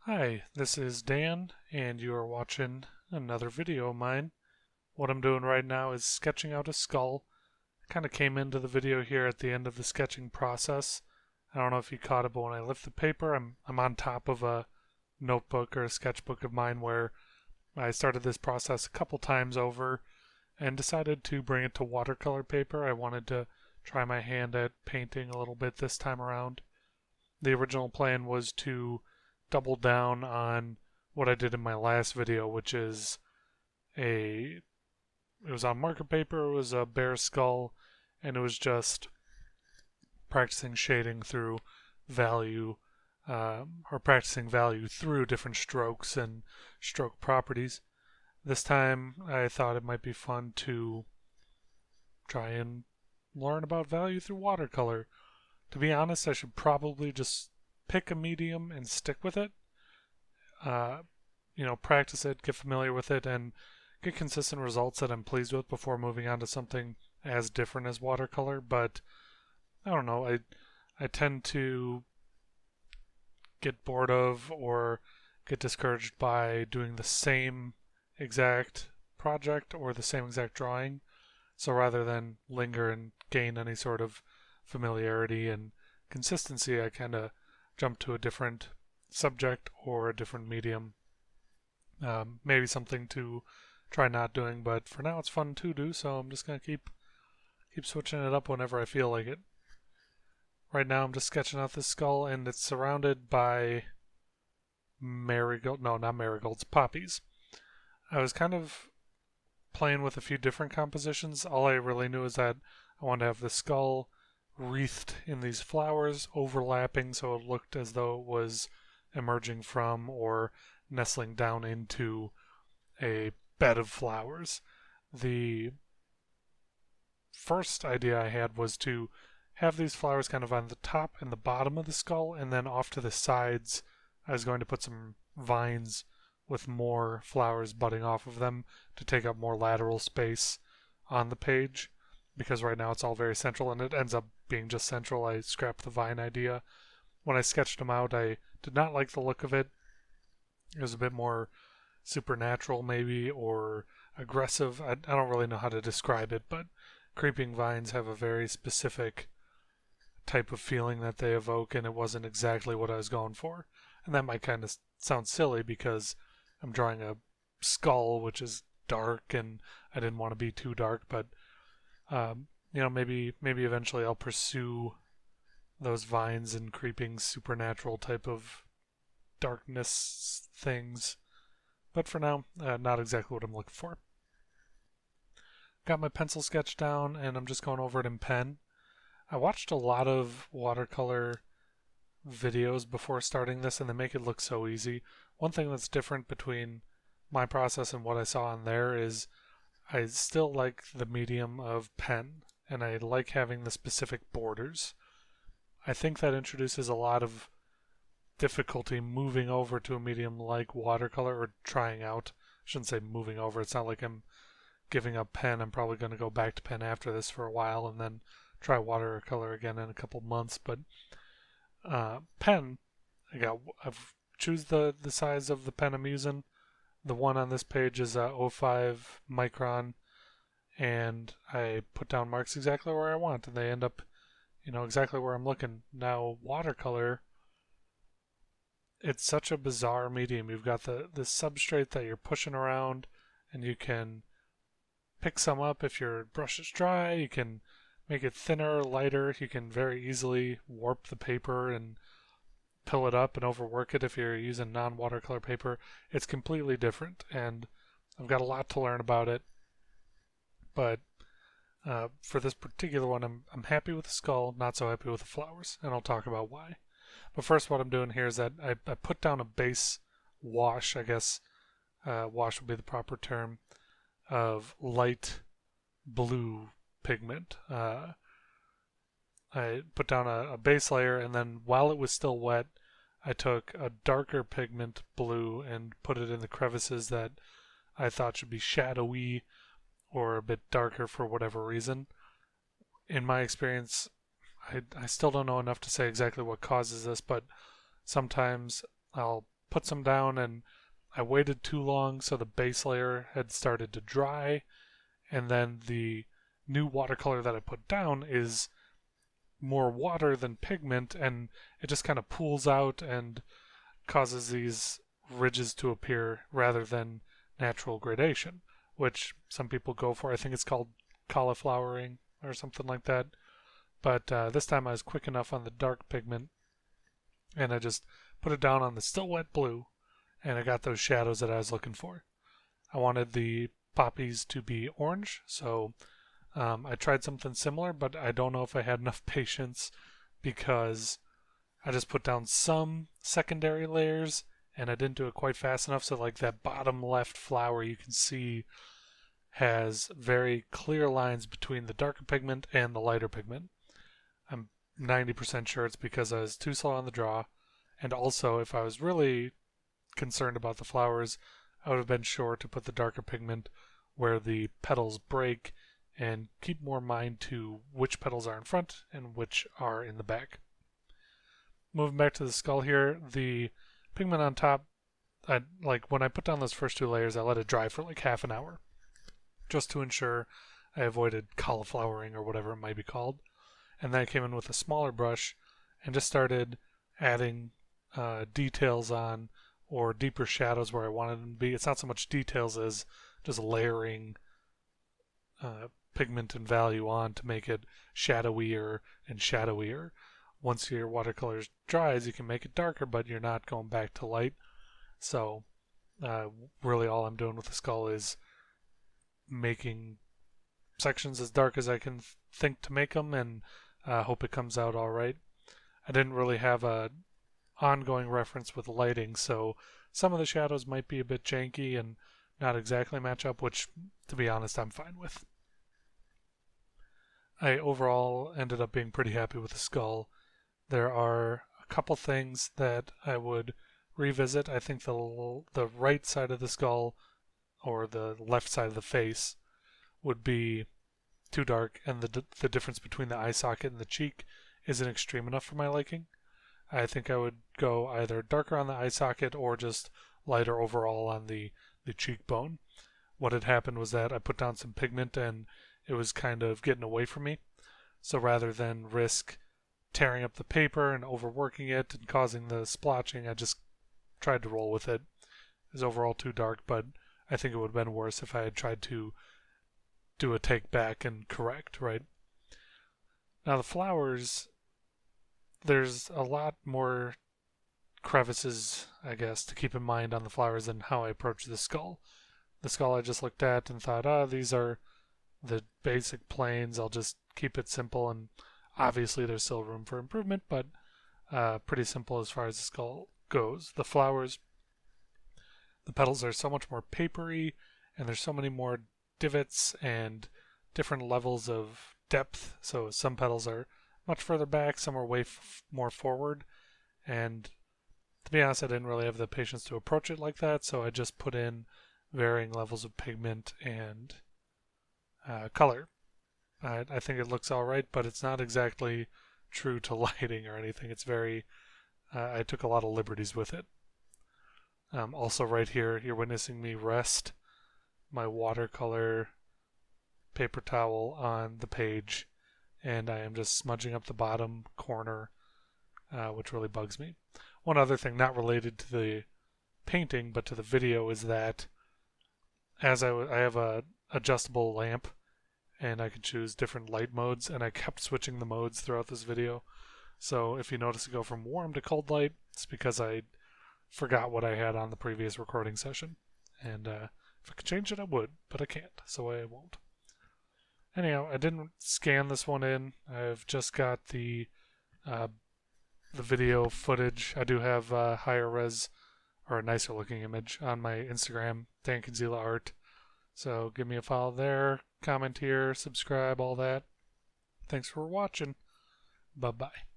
Hi, this is Dan, and you are watching another video of mine. What I'm doing right now is sketching out a skull. I kind of came into the video here at the end of the sketching process. I don't know if you caught it, but when I lift the paper, I'm on top of a notebook or a sketchbook of mine where I started this process a couple times over and decided to bring it to watercolor paper. I wanted to try my hand at painting a little bit this time around. The original plan was to double down on what I did in my last video, which is it was on marker paper, it was a bear skull, and it was just practicing shading through value, or practicing value through different strokes and stroke properties. This time I thought it might be fun to try and learn about value through watercolor. To be honest, I should probably just pick a medium and stick with it. Uh, Practice it, get familiar with it, and get consistent results that I'm pleased with before moving on to something as different as watercolor. But I don't know, I tend to get bored of or get discouraged by doing the same exact project or the same exact drawing. So rather than linger and gain any sort of familiarity and consistency, I kind of jump to a different subject or a different medium. Maybe something to try not doing, but for now it's fun to do, so I'm just gonna keep switching it up whenever I feel like it. Right now I'm just sketching out this skull, and it's surrounded by not marigolds, poppies. I was kind of playing with a few different compositions. All I really knew is that I wanted to have the skull wreathed in these flowers, overlapping so it looked as though it was emerging from or nestling down into a bed of flowers. The first idea I had was to have these flowers kind of on the top and the bottom of the skull, and then off to the sides I was going to put some vines with more flowers budding off of them to take up more lateral space on the page, because right now it's all very central and it ends up being just central. I scrapped the vine idea. When I sketched them out, I did not like the look of it. It was a bit more supernatural maybe, or aggressive. I don't really know how to describe it, but creeping vines have a very specific type of feeling that they evoke, and it wasn't exactly what I was going for. And that might kind of sound silly because I'm drawing a skull which is dark and I didn't want to be too dark, but maybe eventually I'll pursue those vines and creeping supernatural type of darkness things. But for now, not exactly what I'm looking for. Got my pencil sketch down and I'm just going over it in pen. I watched a lot of watercolor videos before starting this, and they make it look so easy. One thing that's different between my process and what I saw on there is I still like the medium of pen, and I like having the specific borders. I think that introduces a lot of difficulty moving over to a medium like watercolor, or trying out. I shouldn't say moving over. It's not like I'm giving up pen. I'm probably going to go back to pen after this for a while and then try watercolor again in a couple months. But pen, I've choose the size of the pen I'm using. The one on this page is 0.5 micron, and I put down marks exactly where I want, and they end up, exactly where I'm looking. Now, watercolor, it's such a bizarre medium. You've got the substrate that you're pushing around, and you can pick some up if your brush is dry. You can make it thinner, lighter. You can very easily warp the paper and pill it up and overwork it if you're using non-watercolor paper. It's completely different, and I've got a lot to learn about it. But for this particular one, I'm happy with the skull, not so happy with the flowers, and I'll talk about why. But first, what I'm doing here is that I put down a base wash, I guess wash would be the proper term, of light blue pigment. I put down a base layer, and then while it was still wet, I took a darker pigment blue and put it in the crevices that I thought should be shadowy or a bit darker for whatever reason. In my experience, I still don't know enough to say exactly what causes this, but sometimes I'll put some down, and I waited too long, so the base layer had started to dry, and then the new watercolor that I put down is more water than pigment, and it just kind of pools out and causes these ridges to appear rather than natural gradation, which some people go for. I think it's called cauliflowering or something like that. But this time I was quick enough on the dark pigment, and I just put it down on the still wet blue, and I got those shadows that I was looking for. I wanted the poppies to be orange, so I tried something similar, but I don't know if I had enough patience because I just put down some secondary layers and I didn't do it quite fast enough. So like that bottom left flower you can see has very clear lines between the darker pigment and the lighter pigment. I'm 90% sure it's because I was too slow on the draw, and also if I was really concerned about the flowers, I would have been sure to put the darker pigment where the petals break and keep more mind to which petals are in front and which are in the back. Moving back to the skull here, the pigment on top, when I put down those first two layers, I let it dry for like half an hour just to ensure I avoided cauliflowering or whatever it might be called. And then I came in with a smaller brush and just started adding details on, or deeper shadows where I wanted them to be. It's not so much details as just layering pigment and value on to make it shadowier and shadowier. Once your watercolor dries, you can make it darker, but you're not going back to light. So really all I'm doing with the skull is making sections as dark as I can think to make them, and hope it comes out all right. I didn't really have a ongoing reference with lighting, so some of the shadows might be a bit janky and not exactly match up, which, to be honest, I'm fine with. I overall ended up being pretty happy with the skull. There are a couple things that I would revisit. I think the right side of the skull, or the left side of the face, would be too dark, and the difference between the eye socket and the cheek isn't extreme enough for my liking. I think I would go either darker on the eye socket or just lighter overall on the cheekbone. What had happened was that I put down some pigment and it was kind of getting away from me. So rather than risk tearing up the paper and overworking it and causing the splotching, I just tried to roll with it. It was overall too dark, but I think it would have been worse if I had tried to do a take back and correct, right? Now the flowers, there's a lot more crevices, I guess, to keep in mind on the flowers than how I approach the skull. The skull I just looked at and thought, these are the basic planes, I'll just keep it simple, and obviously there's still room for improvement, but pretty simple as far as the skull goes. The flowers, the petals are so much more papery, and there's so many more divots and different levels of depth. So some petals are much further back, some are way more forward, and to be honest, I didn't really have the patience to approach it like that, so I just put in varying levels of pigment and color. I think it looks alright, but it's not exactly true to lighting or anything. It's very, I took a lot of liberties with it. Also right here, you're witnessing me rest my watercolor paper towel on the page, and I am just smudging up the bottom corner, which really bugs me. One other thing not related to the painting but to the video is that as I have a adjustable lamp and I can choose different light modes, and I kept switching the modes throughout this video. So if you notice it go from warm to cold light, it's because I forgot what I had on the previous recording session. And if I could change it, I would, but I can't, so I won't. Anyhow, I didn't scan this one in. I've just got the video footage. I do have higher res, or a nicer looking image, on my Instagram, Dan Kinzila Art. So give me a follow there, comment here, subscribe, all that. Thanks for watching. Bye-bye.